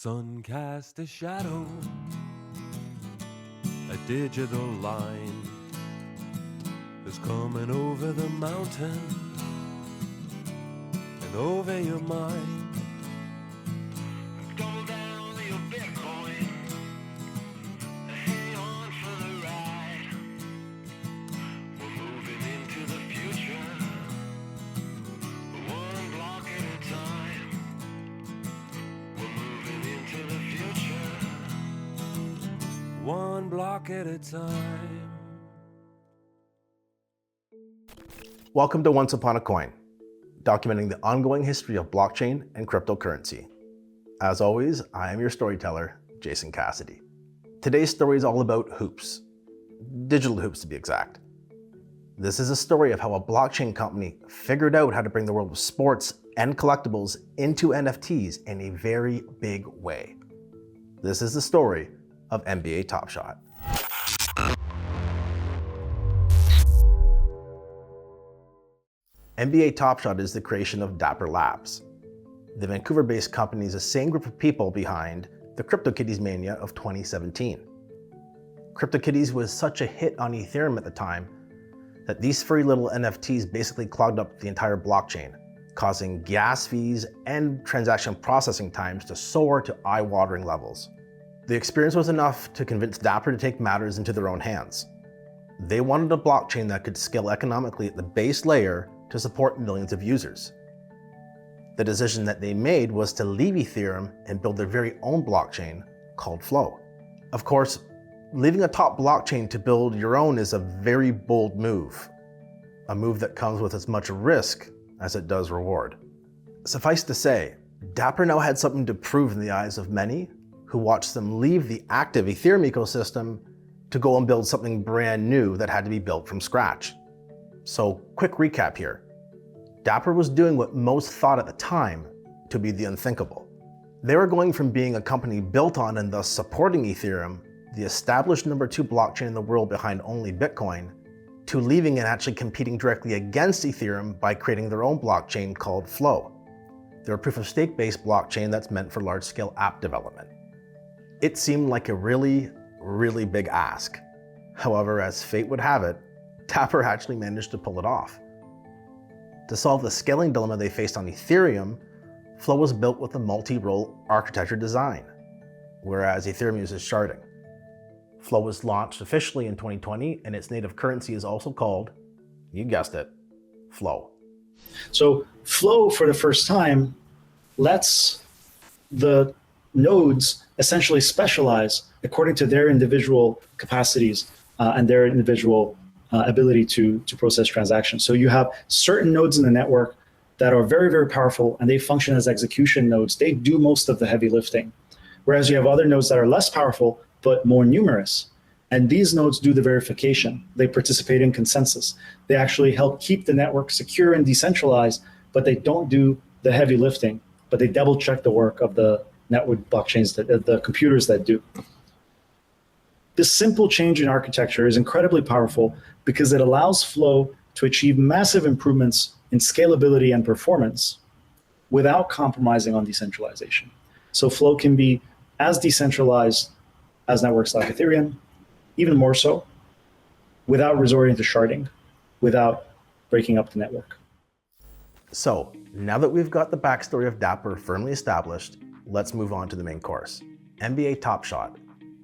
Sun cast a shadow, a digital line is coming over the mountain and over your mind. Double down your Bitcoin, hang on for the ride. We're moving into the future, one block at a time. We're moving into the future, one block at a time. Welcome to Once Upon a Coin, documenting the ongoing history of blockchain and cryptocurrency. As always, I am your storyteller, Jason Cassidy. Today's story is all about hoops, digital hoops to be exact. This is a story of how a blockchain company figured out how to bring the world of sports and collectibles into NFTs in a very big way. This is the story of NBA Top Shot. NBA Top Shot is the creation of Dapper Labs. The Vancouver-based company is the same group of people behind the Crypto Kitties mania of 2017. Crypto Kitties was such a hit on Ethereum at the time that these furry little NFTs basically clogged up the entire blockchain, causing gas fees and transaction processing times to soar to eye-watering levels. The experience was enough to convince Dapper to take matters into their own hands. They wanted a blockchain that could scale economically at the base layer to support millions of users. The decision that they made was to leave Ethereum and build their very own blockchain called Flow. Of course, leaving a top blockchain to build your own is a very bold move, a move that comes with as much risk as it does reward. Suffice to say, Dapper now had something to prove in the eyes of many who watched them leave the active Ethereum ecosystem to go and build something brand new that had to be built from scratch. So, quick recap here. Dapper was doing what most thought at the time to be the unthinkable. They were going from being a company built on and thus supporting Ethereum, the established number 2 blockchain in the world behind only Bitcoin, to leaving and actually competing directly against Ethereum by creating their own blockchain called Flow. They're a proof-of-stake based blockchain that's meant for large-scale app development. It seemed like a really big ask. However, as fate would have it, Dapper actually managed to pull it off. To solve the scaling dilemma they faced on Ethereum, Flow was built with a multi-role architecture design, whereas Ethereum uses sharding. Flow was launched officially in 2020, and its native currency is also called, you guessed it, Flow. So Flow, for the first time, lets the nodes essentially specialize according to their individual capacities and their individual ability to process transactions. So you have certain nodes in the network that are very powerful, and they function as execution nodes. They do most of the heavy lifting. Whereas you have other nodes that are less powerful, but more numerous. And these nodes do the verification. They participate in consensus. They actually help keep the network secure and decentralized, but they don't do the heavy lifting, but they double check the work of the network blockchains, the computers that do. This simple change in architecture is incredibly powerful because it allows Flow to achieve massive improvements in scalability and performance without compromising on decentralization. So Flow can be as decentralized as networks like Ethereum, even more so, without resorting to sharding, without breaking up the network. So, now that we've got the backstory of Dapper firmly established, let's move on to the main course. NBA Top Shot,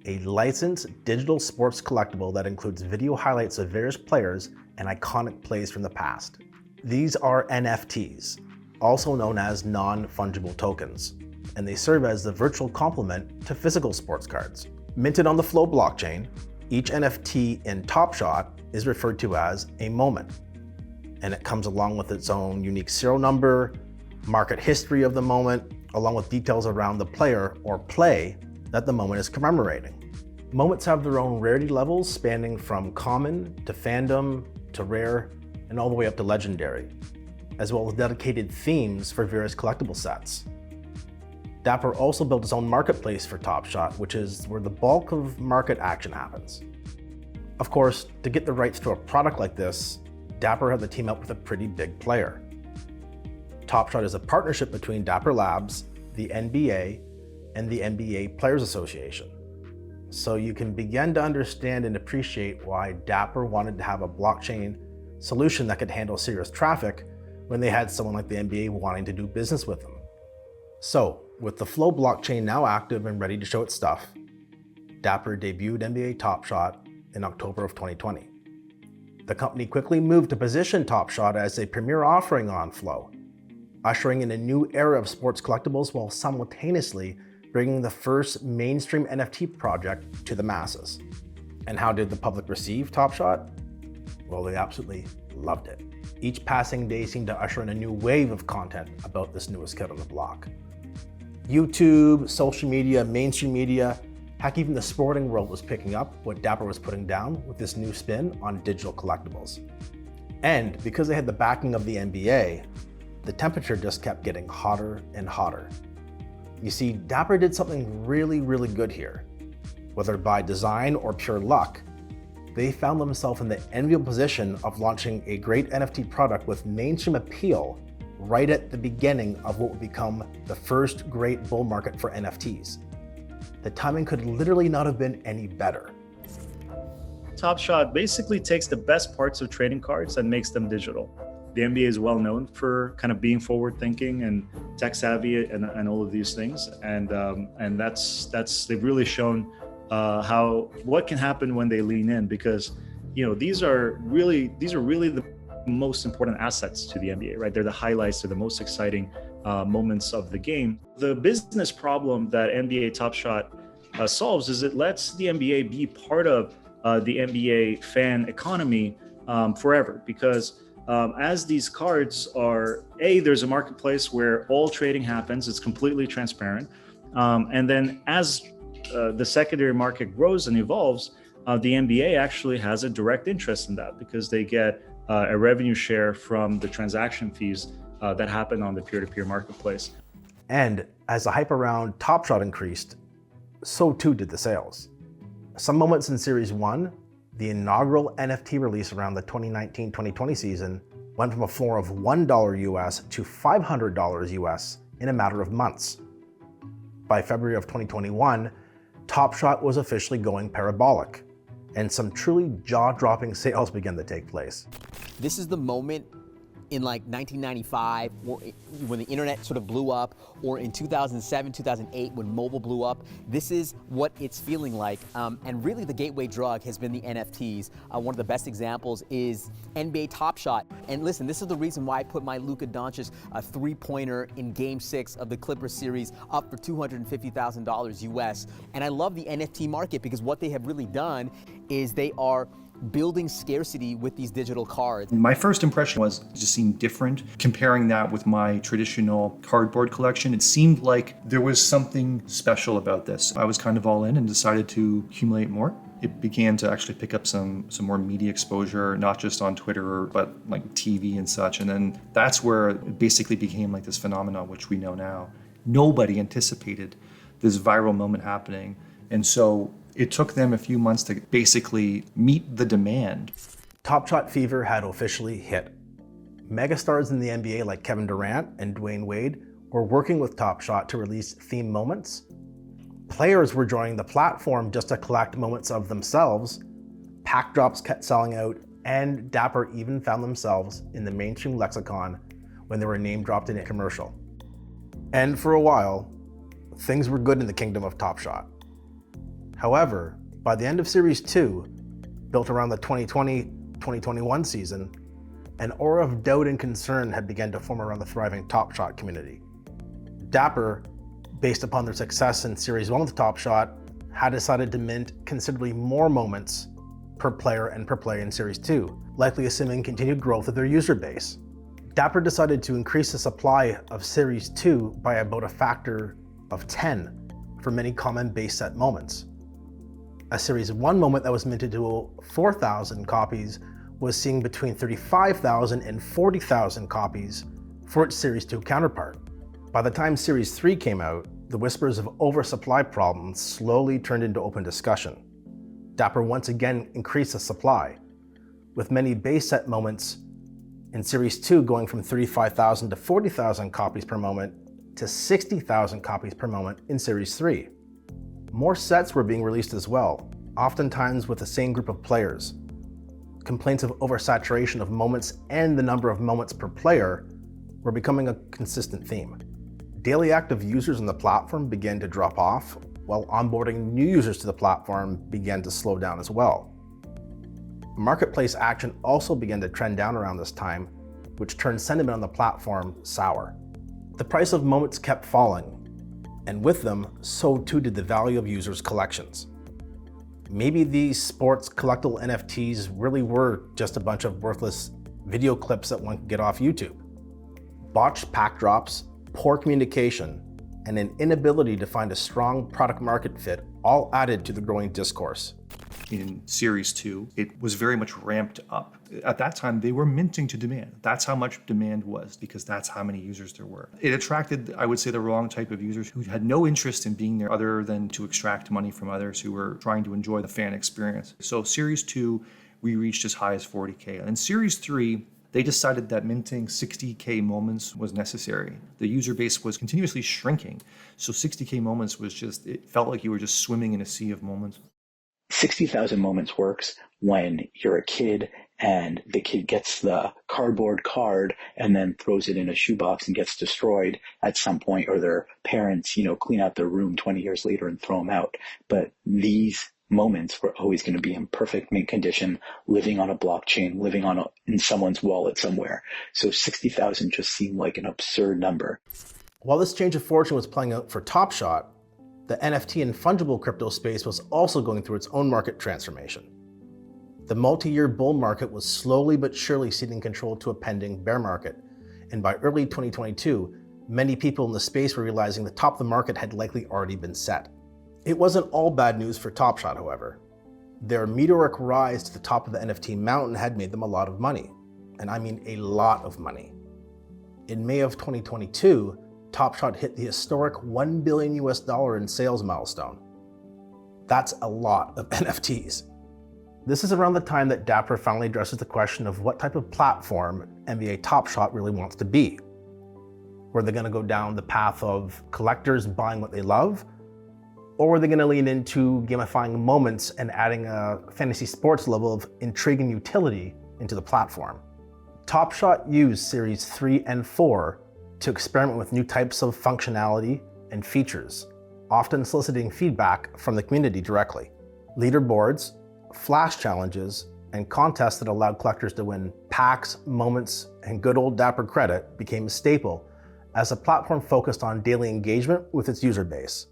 a licensed digital sports collectible that includes video highlights of various players and iconic plays from the past. These are NFTs, also known as non-fungible tokens, and they serve as the virtual complement to physical sports cards. Minted on the Flow blockchain, each NFT in Top Shot is referred to as a moment, and it comes along with its own unique serial number, market history of the moment, along with details around the player or play that the moment is commemorating. Moments have their own rarity levels spanning from common to fandom to rare and all the way up to legendary, as well as dedicated themes for various collectible sets. Dapper also built its own marketplace for Top Shot, which is where the bulk of market action happens. Of course, to get the rights to a product like this, Dapper had to team up with a pretty big player. Top Shot is a partnership between Dapper Labs, the NBA, and the NBA Players Association. So you can begin to understand and appreciate why Dapper wanted to have a blockchain solution that could handle serious traffic when they had someone like the NBA wanting to do business with them. So, with the Flow blockchain now active and ready to show its stuff, Dapper debuted NBA Top Shot in October of 2020. The company quickly moved to position Top Shot as a premier offering on Flow, ushering in a new era of sports collectibles while simultaneously bringing the first mainstream NFT project to the masses. And how did the public receive Top Shot? Well, they absolutely loved it. Each passing day seemed to usher in a new wave of content about this newest kid on the block. YouTube, social media, mainstream media, heck, even the sporting world was picking up what Dapper was putting down with this new spin on digital collectibles. And because they had the backing of the NBA, the temperature just kept getting hotter and hotter. You see, Dapper did something really, really good here. Whether by design or pure luck, they found themselves in the enviable position of launching a great NFT product with mainstream appeal right at the beginning of what would become the first great bull market for NFTs. The timing could literally not have been any better. Top Shot basically takes the best parts of trading cards and makes them digital. The NBA is well known for kind of being forward thinking and tech savvy and all of these things. And that's they've really shown what can happen when they lean in, because these are really the most important assets to the NBA, right? They're the highlights, they're the most exciting moments of the game. The business problem that NBA Top Shot solves is it lets the NBA be part of the NBA fan economy forever, because as these cards are, there's a marketplace where all trading happens, it's completely transparent, and then as the secondary market grows and evolves, the NBA actually has a direct interest in that, because they get a revenue share from the transaction fees that happen on the peer-to-peer marketplace. And as the hype around Top Shot increased, so too did the sales. Some moments in Series 1, the inaugural NFT release around the 2019-2020 season, went from a floor of $1 US to $500 US in a matter of months. By February of 2021, Top Shot was officially going parabolic, and some truly jaw-dropping sales began to take place. This is the moment in like 1995, when the internet sort of blew up, or in 2007, 2008, when mobile blew up. This is what it's feeling like. And really the gateway drug has been the NFTs. One of the best examples is NBA Top Shot. And listen, this is the reason why I put my Luka Doncic three-pointer in Game 6 of the Clippers series up for $250,000 US. And I love the NFT market, because what they have really done is they are building scarcity with these digital cards. My first impression was it just seemed different. Comparing that with my traditional cardboard collection, it seemed like there was something special about this. I was kind of all in and decided to accumulate more. It began to actually pick up some more media exposure, not just on Twitter, but like TV and such. And then that's where it basically became like this phenomenon, which we know now. Nobody anticipated this viral moment happening. And so it took them a few months to basically meet the demand. Top Shot fever had officially hit. Megastars in the NBA like Kevin Durant and Dwayne Wade were working with Top Shot to release theme moments. Players were joining the platform just to collect moments of themselves. Pack drops kept selling out, and Dapper even found themselves in the mainstream lexicon when they were name dropped in a commercial. And for a while, things were good in the kingdom of Top Shot. However, by the end of Series 2, built around the 2020-2021 season, an aura of doubt and concern had begun to form around the thriving Top Shot community. Dapper, based upon their success in Series 1 with Top Shot, had decided to mint considerably more moments per player and per play in Series 2, likely assuming continued growth of their user base. Dapper decided to increase the supply of Series 2 by about a factor of 10 for many common base set moments. A Series 1 moment that was minted to 4,000 copies was seeing between 35,000 and 40,000 copies for its Series 2 counterpart. By the time Series 3 came out, the whispers of oversupply problems slowly turned into open discussion. Dapper once again increased the supply, with many base set moments in Series 2 going from 35,000 to 40,000 copies per moment, to 60,000 copies per moment in Series 3. More sets were being released as well, oftentimes with the same group of players. Complaints of oversaturation of moments and the number of moments per player were becoming a consistent theme. Daily active users on the platform began to drop off, while onboarding new users to the platform began to slow down as well. Marketplace action also began to trend down around this time, which turned sentiment on the platform sour. The price of moments kept falling, and with them, so too did the value of users' collections. Maybe these sports collectible NFTs really were just a bunch of worthless video clips that one could get off YouTube. Botched pack drops, poor communication, and an inability to find a strong product market fit all added to the growing discourse. In Series 2, it was very much ramped up. At that time, they were minting to demand. That's how much demand was, because that's how many users there were. It attracted, I would say, the wrong type of users who had no interest in being there other than to extract money from others who were trying to enjoy the fan experience. So Series 2, we reached as high as 40K. And in Series 3, they decided that minting 60K moments was necessary. The user base was continuously shrinking. So 60K moments was just, it felt like you were just swimming in a sea of moments. 60,000 moments works when you're a kid and the kid gets the cardboard card and then throws it in a shoebox and gets destroyed at some point, or their parents, clean out their room 20 years later and throw them out. But these moments were always going to be in perfect mint condition, living on a blockchain, living in someone's wallet somewhere. So 60,000 just seemed like an absurd number. While this change of fortune was playing out for Top Shot, the NFT and fungible crypto space was also going through its own market transformation. The multi-year bull market was slowly but surely ceding control to a pending bear market, and by early 2022, many people in the space were realizing the top of the market had likely already been set. It wasn't all bad news for Top Shot, however. Their meteoric rise to the top of the NFT mountain had made them a lot of money, and I mean a lot of money. In May of 2022, Top Shot hit the historic $1 billion in sales milestone. That's a lot of NFTs. This is around the time that Dapper finally addresses the question of what type of platform NBA Top Shot really wants to be. Were they going to go down the path of collectors buying what they love? Or were they going to lean into gamifying moments and adding a fantasy sports level of intrigue and utility into the platform? Top Shot used Series 3 and 4 to experiment with new types of functionality and features, often soliciting feedback from the community directly. Leaderboards, flash challenges, and contests that allowed collectors to win packs, moments, and good old Dapper credit became a staple as the platform focused on daily engagement with its user base.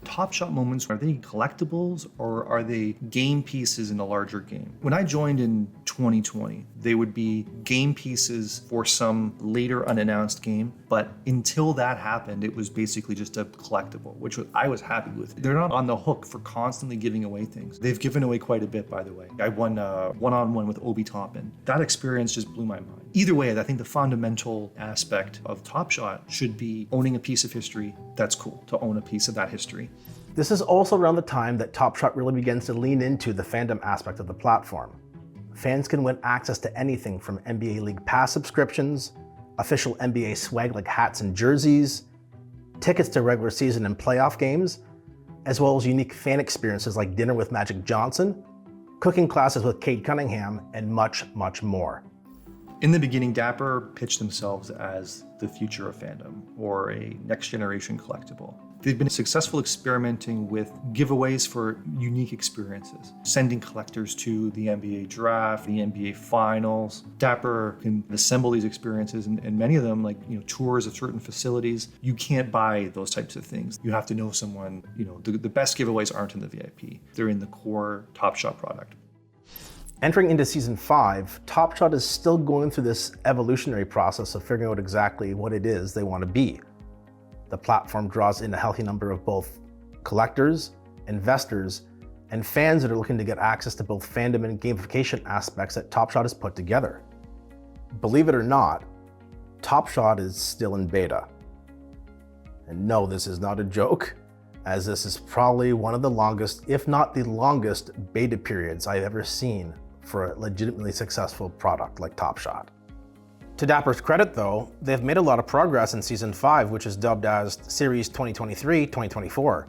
Top Shot moments, are they collectibles or are they game pieces in a larger game? When I joined in 2020, they would be game pieces for some later unannounced game, but until that happened, it was basically just a collectible, which I was happy with. They're not on the hook for constantly giving away things. They've given away quite a bit, by the way. I won a one-on-one with Obi Toppin. That experience just blew my mind. Either way, I think the fundamental aspect of Top Shot should be owning a piece of history. That's cool, to own a piece of that history. This is also around the time that Top Shot really begins to lean into the fandom aspect of the platform. Fans can win access to anything from NBA League Pass subscriptions, official NBA swag like hats and jerseys, tickets to regular season and playoff games, as well as unique fan experiences like dinner with Magic Johnson, cooking classes with Cade Cunningham, and much, much more. In the beginning, Dapper pitched themselves as the future of fandom, or a next generation collectible. They've been successful experimenting with giveaways for unique experiences, sending collectors to the NBA draft, the NBA finals. Dapper can assemble these experiences, and many of them, like tours of certain facilities, you can't buy those types of things. You have to know someone. The best giveaways aren't in the VIP. They're in the core Top Shot product. Entering into Season 5, Top Shot is still going through this evolutionary process of figuring out exactly what it is they want to be. The platform draws in a healthy number of both collectors, investors, and fans that are looking to get access to both fandom and gamification aspects that Top Shot has put together. Believe it or not, Top Shot is still in beta. And no, this is not a joke, as this is probably one of the longest, if not the longest, beta periods I've ever seen for a legitimately successful product like Top Shot. To Dapper's credit though, they've made a lot of progress in Season 5, which is dubbed as Series 2023-2024,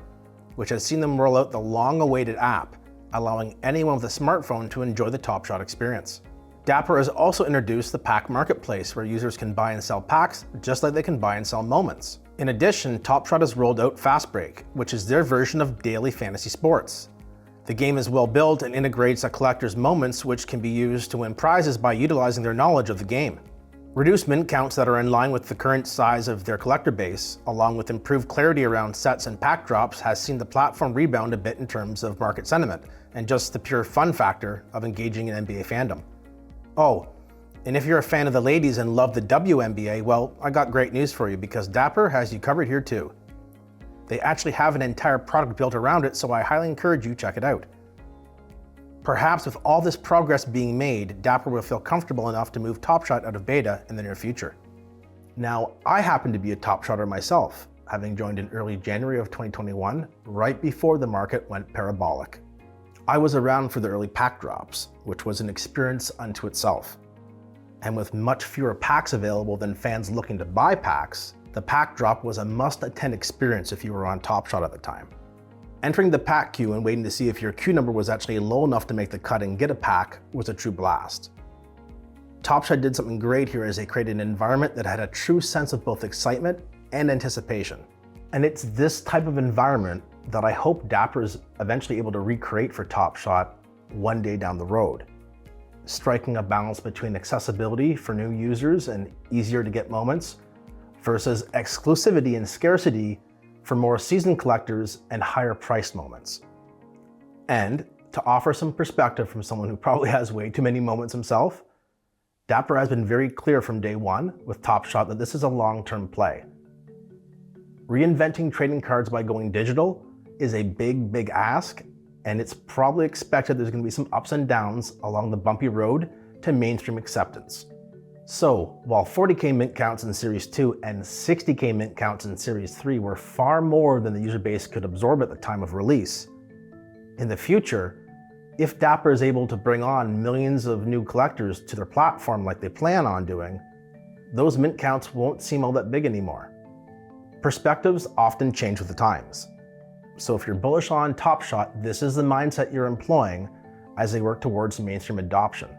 which has seen them roll out the long-awaited app, allowing anyone with a smartphone to enjoy the Top Shot experience. Dapper has also introduced the pack marketplace where users can buy and sell packs just like they can buy and sell moments. In addition, Top Shot has rolled out Fast Break, which is their version of daily fantasy sports. The game is well built and integrates a collector's moments which can be used to win prizes by utilizing their knowledge of the game. Reduced mint counts that are in line with the current size of their collector base, along with improved clarity around sets and pack drops, has seen the platform rebound a bit in terms of market sentiment, and just the pure fun factor of engaging in NBA fandom. Oh, and if you're a fan of the ladies and love the WNBA, well, I got great news for you because Dapper has you covered here too. They actually have an entire product built around it, so I highly encourage you check it out. Perhaps with all this progress being made, Dapper will feel comfortable enough to move Top Shot out of beta in the near future. Now, I happen to be a Top Shotter myself, having joined in early January of 2021, right before the market went parabolic. I was around for the early pack drops, which was an experience unto itself. And with much fewer packs available than fans looking to buy packs, the pack drop was a must-attend experience if you were on Top Shot at the time. Entering the pack queue and waiting to see if your queue number was actually low enough to make the cut and get a pack was a true blast. Top Shot did something great here as they created an environment that had a true sense of both excitement and anticipation. And it's this type of environment that I hope Dapper is eventually able to recreate for Top Shot one day down the road, striking a balance between accessibility for new users and easier to get moments versus exclusivity and scarcity for more seasoned collectors and higher priced moments. And to offer some perspective from someone who probably has way too many moments himself, Dapper has been very clear from day one with Top Shot that this is a long-term play. Reinventing trading cards by going digital is a big ask, and it's probably expected there's going to be some ups and downs along the bumpy road to mainstream acceptance. So, while 40k mint counts in Series 2 and 60k mint counts in Series 3 were far more than the user base could absorb at the time of release, in the future, if Dapper is able to bring on millions of new collectors to their platform like they plan on doing, those mint counts won't seem all that big anymore. Perspectives often change with the times. So if you're bullish on Top Shot, this is the mindset you're employing as they work towards mainstream adoption.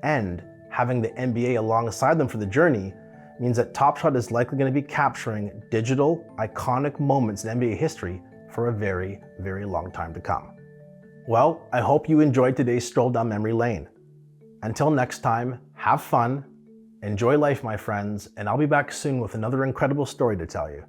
And having the NBA alongside them for the journey means that Top Shot is likely going to be capturing digital, iconic moments in NBA history for a very long time to come. Well, I hope you enjoyed today's stroll down memory lane. Until next time, have fun, enjoy life, my friends, and I'll be back soon with another incredible story to tell you.